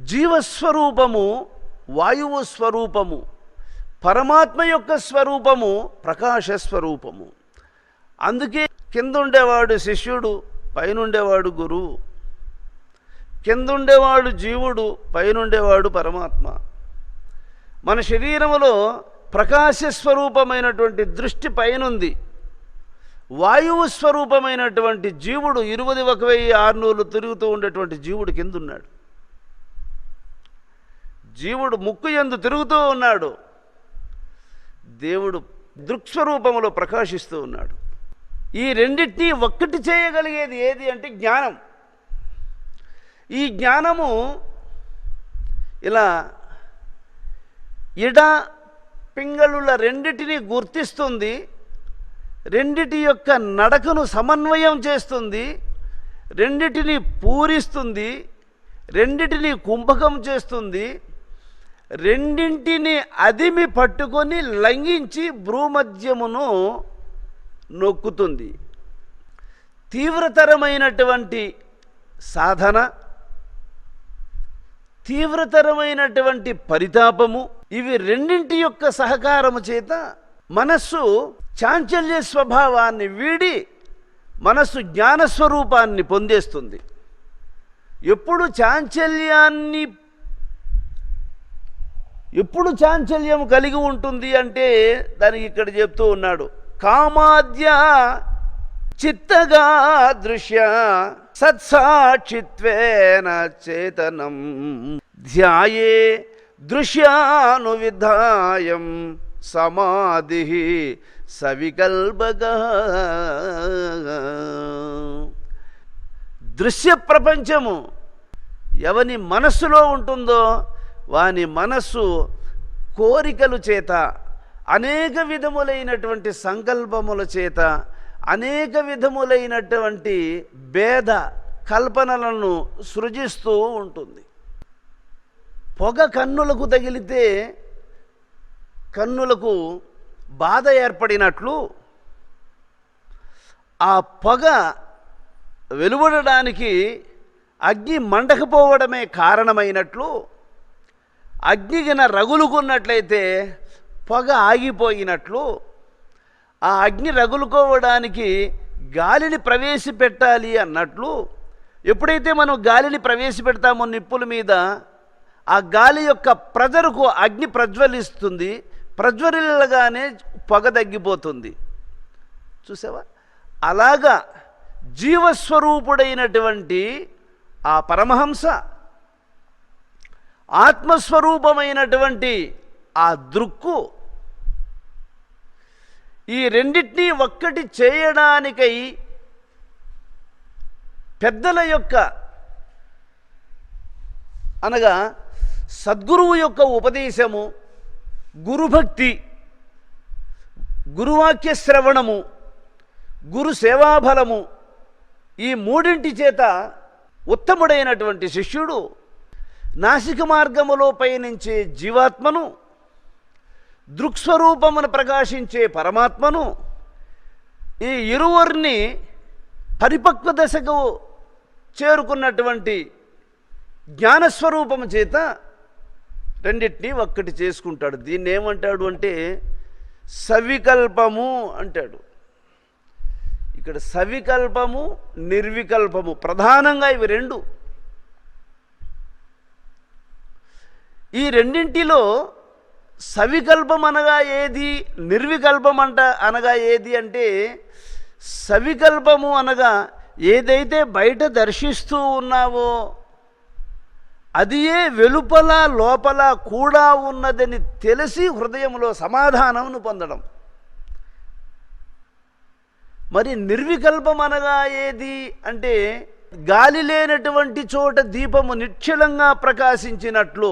జీవస్వరూపము వాయువు స్వరూపము, పరమాత్మ యొక్క స్వరూపము ప్రకాశ స్వరూపము. అందుకే కింద ఉండేవాడు శిష్యుడు, పైనుండేవాడు గురువు. కిందుండేవాడు జీవుడు, పైనుండేవాడు పరమాత్మ. మన శరీరములో ప్రకాశ స్వరూపమైనటువంటి దృష్టి పైనుంది. వాయువు స్వరూపమైనటువంటి జీవుడు 21,600 తిరుగుతూ ఉండేటువంటి జీవుడు కిందున్నాడు. జీవుడు ముక్కు యందు తిరుగుతూ ఉన్నాడు. దేవుడు దృక్స్వరూపములో ప్రకాశిస్తూ ఉన్నాడు. ఈ రెండింటినీ ఒక్కటి చేయగలిగేది ఏది అంటే జ్ఞానం. ఈ జ్ఞానము ఇలా ఇడ పింగళుల రెండిటిని గుర్తిస్తుంది, రెండిటి యొక్క నడకను సమన్వయం చేస్తుంది, రెండిటిని పూరిస్తుంది, రెండిటిని కుంభకం చేస్తుంది, రెండింటిని అదిమి పట్టుకొని లంఘించి భ్రూమధ్యమును నొక్కుతుంది. తీవ్రతరమైనటువంటి సాధన, తీవ్రతరమైనటువంటి పరితాపము, ఇవి రెండింటి యొక్క సహకారము చేత మనస్సు చాంచల్య స్వభావాన్ని వీడి మనస్సు జ్ఞానస్వరూపాన్ని పొందేస్తుంది. ఎప్పుడు చాంచల్యం కలిగి ఉంటుంది అంటే దానికి ఇక్కడ చెప్తూ ఉన్నాడు. కామాద్య చిత్తగా దృశ్య సత్సాక్షిత్వేన చేతనం ధ్యాయే దృశ్యానువిధాయం సమాధి సవికల్పగా. దృశ్య ప్రపంచము ఎవని మనస్సులో ఉంటుందో వాని మనస్సు కోరికలు చేత, అనేక విధములైనటువంటి సంకల్పముల చేత, అనేక విధములైనటువంటి భేద కల్పనలను సృజిస్తూ ఉంటుంది. పొగ కన్నులకు తగిలితే కన్నులకు బాధ ఏర్పడినట్లు, ఆ పొగ వెలువడడానికి అగ్ని మండకపోవడమే కారణమైనట్లు, అగ్నిగిన రగులుకున్నట్లయితే పొగ ఆగిపోయినట్లు, ఆ అగ్ని రగులుకోవడానికి గాలిని ప్రవేశపెట్టాలి అన్నట్లు, ఎప్పుడైతే మనం గాలిని ప్రవేశపెడతామో నిప్పుల మీద, ఆ గాలి యొక్క ప్రెజరుకు అగ్ని ప్రజ్వలిస్తుంది, ప్రజ్వలిల్లగానే పొగ తగ్గిపోతుంది. చూసావా? అలాగా జీవస్వరూపుడైనటువంటి ఆ పరమహంస, ఆత్మస్వరూపమైనటువంటి ఆ దృక్కు, ఈ రెండింటినీ ఒక్కటి చేయడానికై పెద్దల యొక్క అనగా సద్గురువు యొక్క ఉపదేశము, గురుభక్తి, గురువాక్య శ్రవణము, గురు సేవాఫలము, ఈ మూడింటి చేత ఉత్తముడైనటువంటి శిష్యుడు నాసిక మార్గములో పయనించే జీవాత్మను, దృక్స్వరూపమును ప్రకాశించే పరమాత్మను, ఈ ఇరువురిని పరిపక్వ దశకు చేరుకున్నటువంటి జ్ఞానస్వరూపము చేత రెండింటినీ ఒక్కటి చేసుకుంటాడు. దీన్ని ఏమంటాడు అంటే సవికల్పము అంటాడు. ఇక్కడ సవికల్పము, నిర్వికల్పము ప్రధానంగా ఇవి రెండు. ఈ రెండింటిలో సవికల్పం అనగా ఏది, నిర్వికల్పం అనగా ఏది అంటే, సవికల్పము అనగా ఏదైతే బయట దర్శిస్తూ ఉన్నావో అదియే వెలుపల లోపల కూడా ఉన్నదని తెలిసి హృదయంలో సమాధానమును పొందడం. మరి నిర్వికల్పం అనగా ఏది అంటే, గాలి లేనటువంటి చోట దీపము నిశ్చలంగా ప్రకాశించినట్లు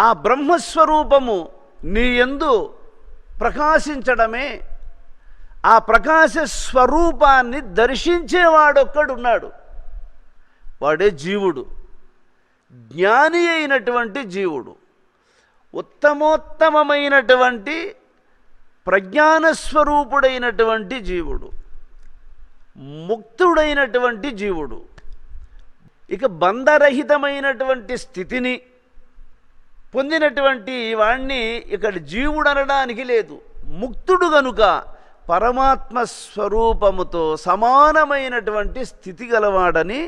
ఆ బ్రహ్మస్వరూపము నీ యందు ప్రకాశించడమే. ఆ ప్రకాశ స్వరూపాన్ని దర్శించేవాడొక్కడున్నాడు, వాడే జీవుడు, జ్ఞాని అయినటువంటి జీవుడు, ఉత్తమోత్తమమైనటువంటి ప్రజ్ఞానస్వరూపుడైనటువంటి జీవుడు, ముక్తుడైనటువంటి జీవుడు. ఇక బంధరహితమైనటువంటి స్థితిని పొందినటువంటి వాణ్ణి ఇక్కడ జీవుడు అనడానికి లేదు. ముక్తుడు గనుక పరమాత్మ స్వరూపముతో సమానమైనటువంటి స్థితి గలవాడని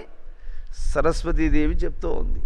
సరస్వతీదేవి చెప్తూ ఉంది.